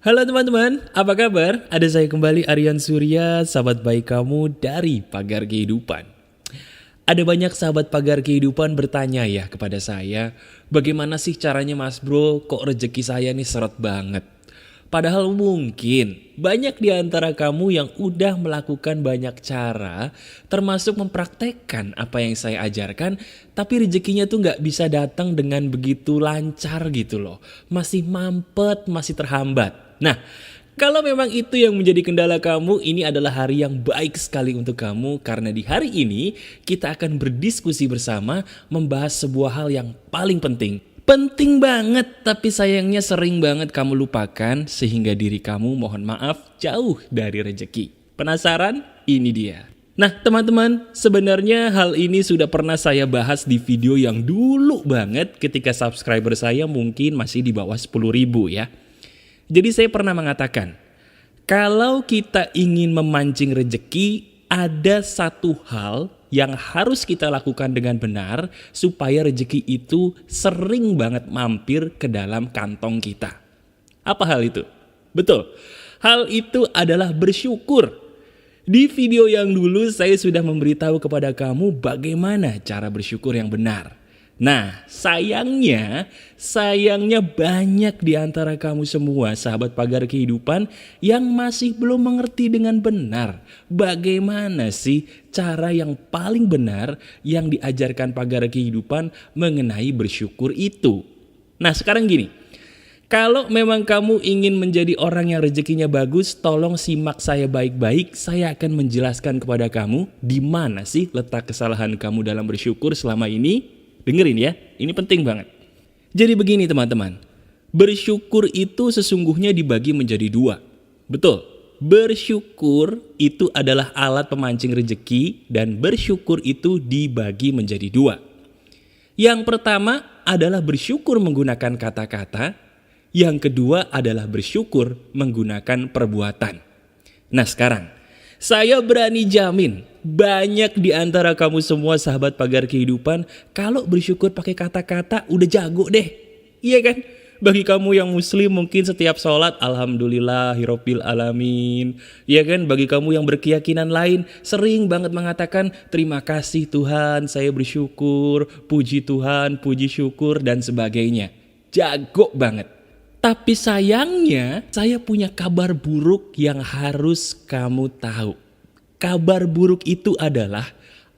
Halo teman-teman, apa kabar? Ada saya kembali Aryan Surya, sahabat baik kamu dari Pagar Kehidupan. Ada banyak sahabat Pagar Kehidupan bertanya ya kepada saya, bagaimana sih caranya Mas Bro, kok rezeki saya nih seret banget? Padahal mungkin banyak di antara kamu yang udah melakukan banyak cara, termasuk mempraktekkan apa yang saya ajarkan, tapi rezekinya tuh nggak bisa datang dengan begitu lancar gitu loh. Masih mampet, masih terhambat. Nah, kalau memang itu yang menjadi kendala kamu, ini adalah hari yang baik sekali untuk kamu karena di hari ini kita akan berdiskusi bersama membahas sebuah hal yang paling penting. Penting banget, tapi sayangnya sering banget kamu lupakan sehingga diri kamu mohon maaf jauh dari rejeki. Penasaran? Ini dia. Nah teman-teman, sebenarnya hal ini sudah pernah saya bahas di video yang dulu banget ketika subscriber saya mungkin masih di bawah 10.000 ya. Jadi saya pernah mengatakan, kalau kita ingin memancing rejeki, ada satu hal yang harus kita lakukan dengan benar supaya rejeki itu sering banget mampir ke dalam kantong kita. Apa hal itu? Betul, hal itu adalah bersyukur. Di video yang dulu saya sudah memberitahu kepada kamu bagaimana cara bersyukur yang benar. Nah, sayangnya banyak di antara kamu semua sahabat Pagar Kehidupan yang masih belum mengerti dengan benar bagaimana sih cara yang paling benar yang diajarkan Pagar Kehidupan mengenai bersyukur itu. Nah, sekarang gini. Kalau memang kamu ingin menjadi orang yang rezekinya bagus, tolong simak saya baik-baik. Saya akan menjelaskan kepada kamu di mana sih letak kesalahan kamu dalam bersyukur selama ini. Dengerin ya, ini penting banget. Jadi begini teman-teman, bersyukur itu sesungguhnya dibagi menjadi dua. Betul, bersyukur itu adalah alat pemancing rejeki dan bersyukur itu dibagi menjadi dua. Yang pertama adalah bersyukur menggunakan kata-kata, yang kedua adalah bersyukur menggunakan perbuatan. Nah sekarang, saya berani jamin banyak di antara kamu semua sahabat Pagar Kehidupan kalau bersyukur pakai kata-kata udah jago deh. Iya kan? Bagi kamu yang muslim mungkin setiap sholat alhamdulillahirabbil alamin. Iya kan? Bagi kamu yang berkeyakinan lain sering banget mengatakan terima kasih Tuhan, saya bersyukur, puji Tuhan, puji syukur dan sebagainya. Jago banget. Tapi sayangnya saya punya kabar buruk yang harus kamu tahu. Kabar buruk itu adalah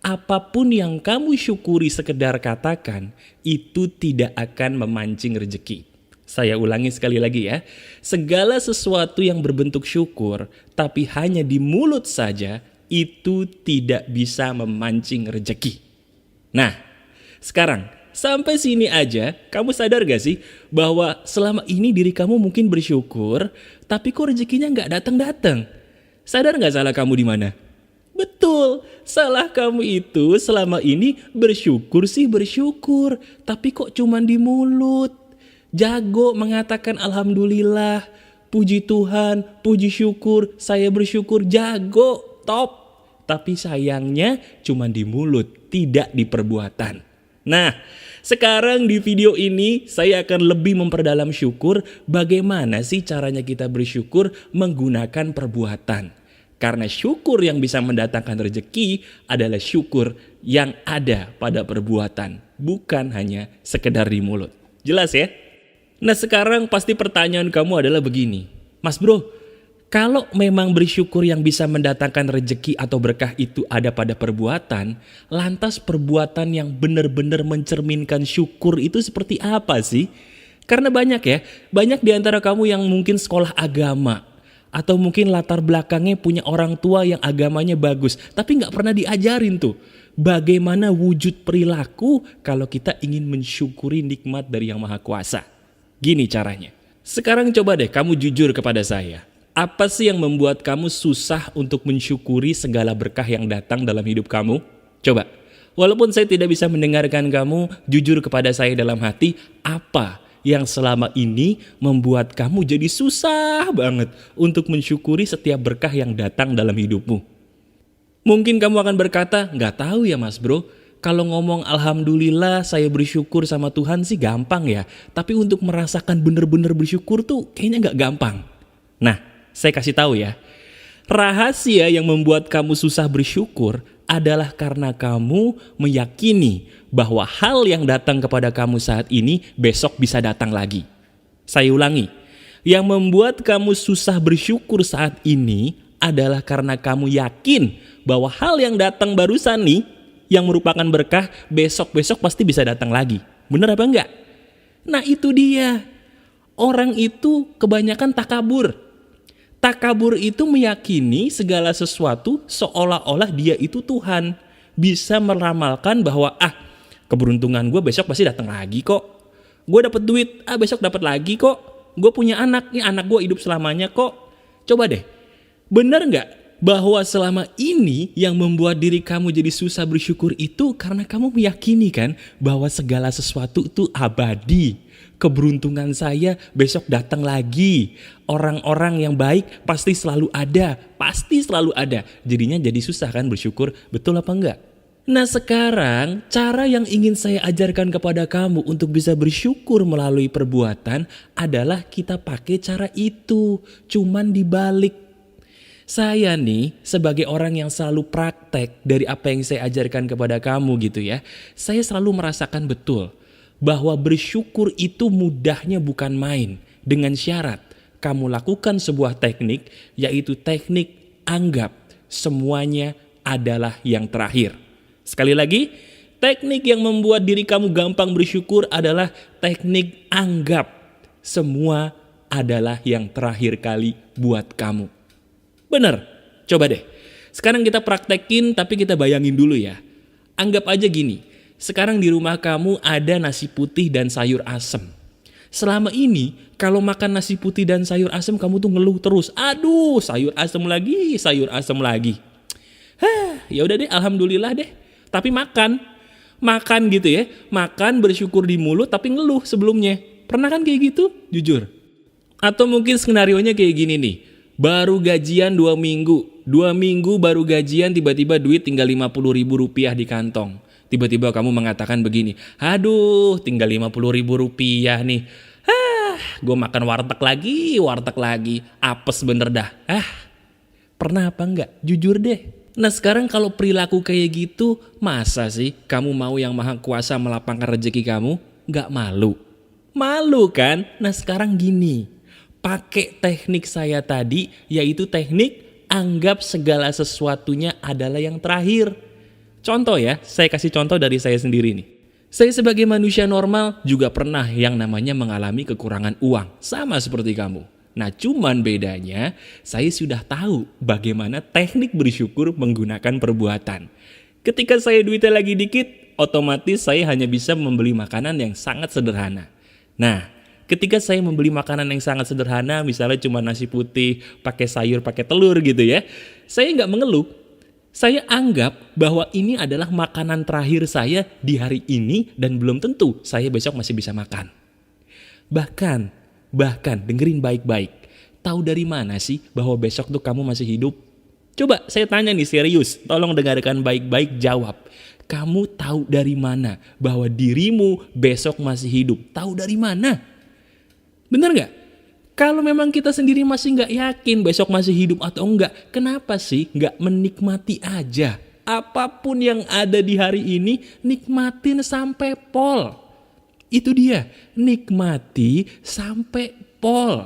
apapun yang kamu syukuri sekedar katakan itu tidak akan memancing rejeki. Saya ulangi sekali lagi ya. Segala sesuatu yang berbentuk syukur tapi hanya di mulut saja itu tidak bisa memancing rejeki. Nah, sekarang sampai sini aja, kamu sadar gak sih bahwa selama ini diri kamu mungkin bersyukur, tapi kok rezekinya gak datang-datang? Sadar gak salah kamu di mana? Betul, salah kamu itu selama ini bersyukur sih bersyukur, tapi kok cuman di mulut. Jago mengatakan alhamdulillah, puji Tuhan, puji syukur, saya bersyukur, jago, top. Tapi sayangnya cuman di mulut, tidak di perbuatan. Nah, sekarang di video ini saya akan lebih memperdalam syukur bagaimana sih caranya kita bersyukur menggunakan perbuatan. Karena syukur yang bisa mendatangkan rezeki adalah syukur yang ada pada perbuatan, bukan hanya sekedar di mulut. Jelas ya? Nah sekarang pasti pertanyaan kamu adalah begini, Mas Bro, kalau memang bersyukur yang bisa mendatangkan rezeki atau berkah itu ada pada perbuatan, lantas perbuatan yang benar-benar mencerminkan syukur itu seperti apa sih? Karena banyak di antara kamu yang mungkin sekolah agama, atau mungkin latar belakangnya punya orang tua yang agamanya bagus, tapi gak pernah diajarin tuh bagaimana wujud perilaku kalau kita ingin mensyukuri nikmat dari Yang Maha Kuasa. Gini caranya. Sekarang coba deh kamu jujur kepada saya. Apa sih yang membuat kamu susah untuk mensyukuri segala berkah yang datang dalam hidup kamu? Coba, walaupun saya tidak bisa mendengarkan kamu, jujur kepada saya dalam hati, apa yang selama ini membuat kamu jadi susah banget untuk mensyukuri setiap berkah yang datang dalam hidupmu? Mungkin kamu akan berkata, gak tahu ya Mas Bro, kalau ngomong alhamdulillah saya bersyukur sama Tuhan sih gampang ya. Tapi untuk merasakan bener-bener bersyukur tuh kayaknya gak gampang. Nah, saya kasih tahu ya. Rahasia yang membuat kamu susah bersyukur adalah karena kamu meyakini bahwa hal yang datang kepada kamu saat ini besok bisa datang lagi. Saya ulangi, yang membuat kamu susah bersyukur saat ini adalah karena kamu yakin bahwa hal yang datang barusan nih, yang merupakan berkah, besok-besok pasti bisa datang lagi. Bener apa enggak? Nah itu dia, orang itu kebanyakan takabur. Takabur itu meyakini segala sesuatu seolah-olah dia itu Tuhan. Bisa meramalkan bahwa keberuntungan gue besok pasti datang lagi kok. Gue dapet duit, besok dapat lagi kok. Gue punya anak, anak gue hidup selamanya kok. Coba deh, bener nggak bahwa selama ini yang membuat diri kamu jadi susah bersyukur itu karena kamu meyakini kan bahwa segala sesuatu itu abadi. Keberuntungan saya besok datang lagi. Orang-orang yang baik pasti selalu ada. Pasti selalu ada. Jadinya jadi susah kan bersyukur. Betul apa enggak? Nah sekarang cara yang ingin saya ajarkan kepada kamu untuk bisa bersyukur melalui perbuatan adalah kita pakai cara itu. Cuman dibalik. Saya nih sebagai orang yang selalu praktek dari apa yang saya ajarkan kepada kamu gitu ya. Saya selalu merasakan betul bahwa bersyukur itu mudahnya bukan main, dengan syarat kamu lakukan sebuah teknik, yaitu teknik anggap semuanya adalah yang terakhir. Sekali lagi, teknik yang membuat diri kamu gampang bersyukur adalah teknik anggap semua adalah yang terakhir kali buat kamu. Bener, coba deh. Sekarang kita praktekin tapi kita bayangin dulu ya. Anggap aja gini. Sekarang di rumah kamu ada nasi putih dan sayur asem. Selama ini kalau makan nasi putih dan sayur asem kamu tuh ngeluh terus. Aduh, sayur asem lagi, sayur asem lagi. Ya udah deh, alhamdulillah deh. Tapi makan gitu ya. Makan bersyukur di mulut tapi ngeluh sebelumnya. Pernah kan kayak gitu? Jujur. Atau mungkin skenarionya kayak gini nih. Baru gajian 2 minggu. 2 minggu baru gajian tiba-tiba duit tinggal 50.000 rupiah di kantong. Tiba-tiba kamu mengatakan begini, aduh tinggal 50.000 rupiah nih. Gue makan warteg lagi, apes bener dah. Pernah apa enggak? Jujur deh. Nah sekarang kalau perilaku kayak gitu, masa sih kamu mau yang maha kuasa melapangkan rezeki kamu? Gak malu? Malu kan? Nah sekarang gini, pakai teknik saya tadi, yaitu teknik anggap segala sesuatunya adalah yang terakhir. Contoh ya, saya kasih contoh dari saya sendiri nih. Saya sebagai manusia normal juga pernah yang namanya mengalami kekurangan uang. Sama seperti kamu. Nah cuman bedanya, saya sudah tahu bagaimana teknik bersyukur menggunakan perbuatan. Ketika saya duitnya lagi dikit, otomatis saya hanya bisa membeli makanan yang sangat sederhana. Nah, ketika saya membeli makanan yang sangat sederhana, misalnya cuma nasi putih, pakai sayur, pakai telur gitu ya, saya nggak mengeluh. Saya anggap bahwa ini adalah makanan terakhir saya di hari ini dan belum tentu saya besok masih bisa makan. Bahkan dengerin baik-baik. Tahu dari mana sih bahwa besok tuh kamu masih hidup? Coba saya tanya nih serius, tolong dengarkan baik-baik, jawab. Kamu tahu dari mana bahwa dirimu besok masih hidup? Tahu dari mana? Bener gak? Kalau memang kita sendiri masih gak yakin besok masih hidup atau enggak, kenapa sih gak menikmati aja? Apapun yang ada di hari ini, nikmatin sampai pol. Itu dia, nikmati sampai pol.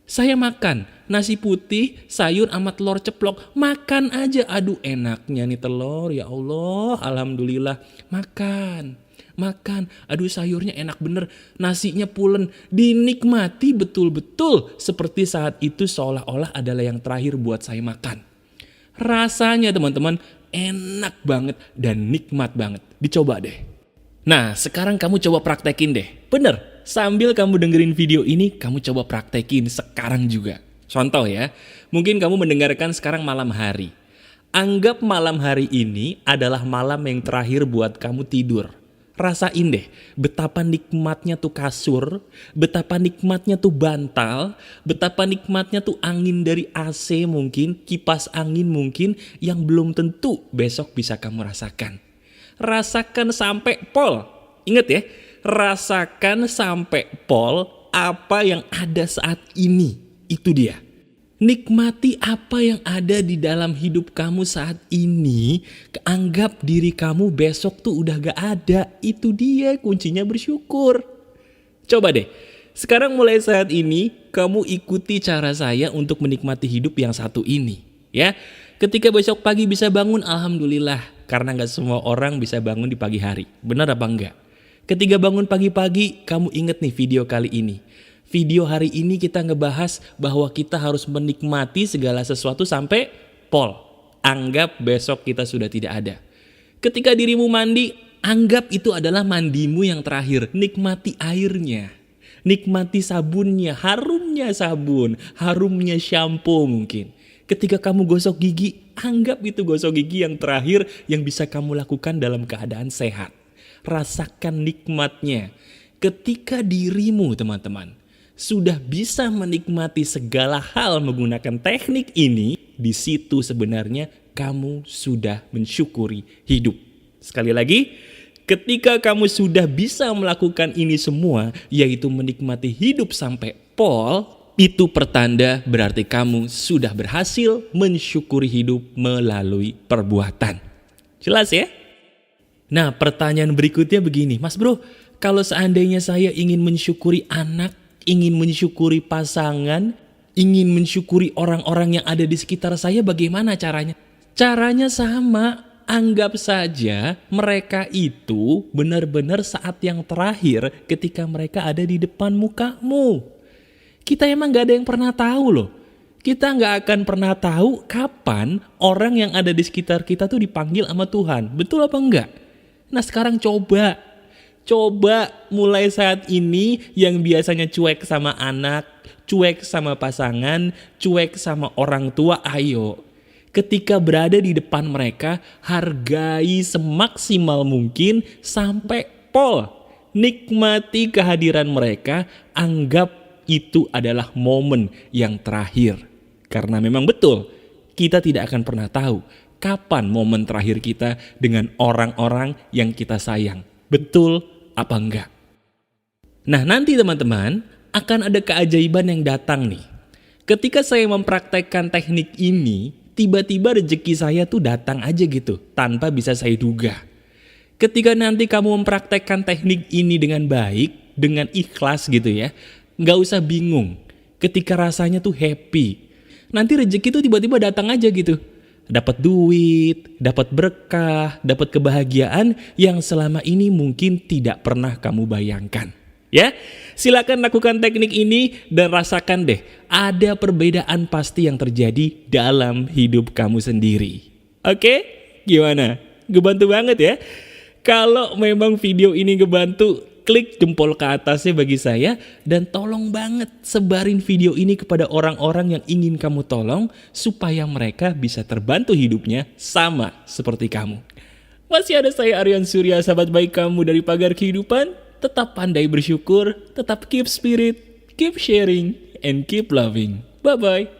Saya makan nasi putih, sayur sama telur ceplok. Makan aja, aduh enaknya nih telur, ya Allah, alhamdulillah. Makan. Aduh sayurnya enak bener, nasinya pulen, dinikmati betul-betul seperti saat itu seolah-olah adalah yang terakhir buat saya makan. Rasanya teman-teman enak banget dan nikmat banget, dicoba deh. Nah sekarang kamu coba praktekin deh, bener, sambil kamu dengerin video ini kamu coba praktekin sekarang juga. Contoh ya, mungkin kamu mendengarkan sekarang malam hari. Anggap malam hari ini adalah malam yang terakhir buat kamu tidur. Rasain deh betapa nikmatnya tuh kasur, betapa nikmatnya tuh bantal, betapa nikmatnya tuh angin dari AC mungkin, kipas angin mungkin yang belum tentu besok bisa kamu rasakan. Rasakan sampai pol. Ingat ya, rasakan sampai pol apa yang ada saat ini. Itu dia. Nikmati apa yang ada di dalam hidup kamu saat ini. Anggap diri kamu besok tuh udah gak ada. Itu dia kuncinya bersyukur. Coba deh, sekarang mulai saat ini kamu ikuti cara saya untuk menikmati hidup yang satu ini. Ya, ketika besok pagi bisa bangun, alhamdulillah. Karena gak semua orang bisa bangun di pagi hari. Benar apa enggak? Ketika bangun pagi-pagi, kamu inget nih video kali ini. Video hari ini kita ngebahas bahwa kita harus menikmati segala sesuatu sampai pol. Anggap besok kita sudah tidak ada. Ketika dirimu mandi, anggap itu adalah mandimu yang terakhir. Nikmati airnya. Nikmati sabunnya, harumnya sabun, harumnya shampoo mungkin. Ketika kamu gosok gigi, anggap itu gosok gigi yang terakhir yang bisa kamu lakukan dalam keadaan sehat. Rasakan nikmatnya. Ketika dirimu, teman-teman, sudah bisa menikmati segala hal menggunakan teknik ini, di situ sebenarnya kamu sudah mensyukuri hidup. Sekali lagi, ketika kamu sudah bisa melakukan ini semua, yaitu menikmati hidup sampai pol, itu pertanda berarti kamu sudah berhasil mensyukuri hidup melalui perbuatan. Jelas ya? Nah, pertanyaan berikutnya begini, Mas Bro, kalau seandainya saya ingin mensyukuri anak, ingin mensyukuri pasangan, ingin mensyukuri orang-orang yang ada di sekitar saya, bagaimana caranya? Caranya sama, anggap saja mereka itu benar-benar saat yang terakhir ketika mereka ada di depan mukamu. Kita emang gak ada yang pernah tahu loh. Kita gak akan pernah tahu kapan orang yang ada di sekitar kita tuh dipanggil sama Tuhan. Betul apa enggak? Nah sekarang coba mulai saat ini yang biasanya cuek sama anak, cuek sama pasangan, cuek sama orang tua, ayo. Ketika berada di depan mereka, hargai semaksimal mungkin sampai pol. Nikmati kehadiran mereka, anggap itu adalah momen yang terakhir. Karena memang betul, kita tidak akan pernah tahu kapan momen terakhir kita dengan orang-orang yang kita sayang. Betul apa enggak? Nah nanti teman-teman akan ada keajaiban yang datang nih. Ketika saya mempraktekkan teknik ini, tiba-tiba rezeki saya tuh datang aja gitu, tanpa bisa saya duga. Ketika nanti kamu mempraktekkan teknik ini dengan baik, dengan ikhlas gitu ya, gak usah bingung. Ketika rasanya tuh happy, nanti rezeki tuh tiba-tiba datang aja gitu. Dapat duit, dapat berkah, dapat kebahagiaan yang selama ini mungkin tidak pernah kamu bayangkan. Ya, silakan lakukan teknik ini dan rasakan deh, ada perbedaan pasti yang terjadi dalam hidup kamu sendiri. Oke, gimana? Ngebantu banget ya? Kalau memang video ini ngebantu, klik jempol ke atasnya bagi saya, dan tolong banget sebarin video ini kepada orang-orang yang ingin kamu tolong supaya mereka bisa terbantu hidupnya sama seperti kamu. Masih ada saya Aryan Surya, sahabat baik kamu dari Pagar Kehidupan. Tetap pandai bersyukur, tetap keep spirit, keep sharing, and keep loving. Bye-bye.